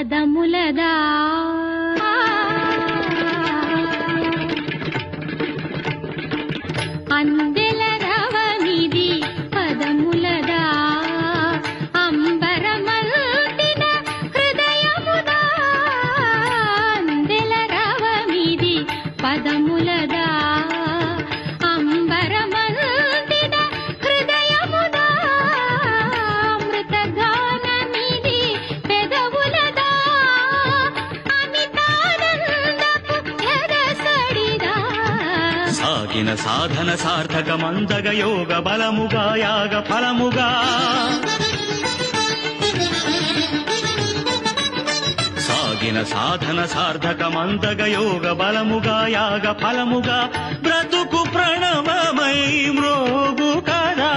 పదములదా అందెల రవనిది పదములదా అంబరమల్టిన హృదయముదా అందెల రవనిది పదములదా అంబరమల్టిన హృదయముదా అమృతగానమిది పెదవులదా అమితానందపు ఎదసడిదా సాగిన సాధన సార్థకమందగ యోగ బలముగా యాగ ఫలముగా సాగిన సాధన సార్థకమందగ యోగ బలముగా యాగ ఫలముగా బ్రతుకు ప్రణవమై మ్రోగు కదా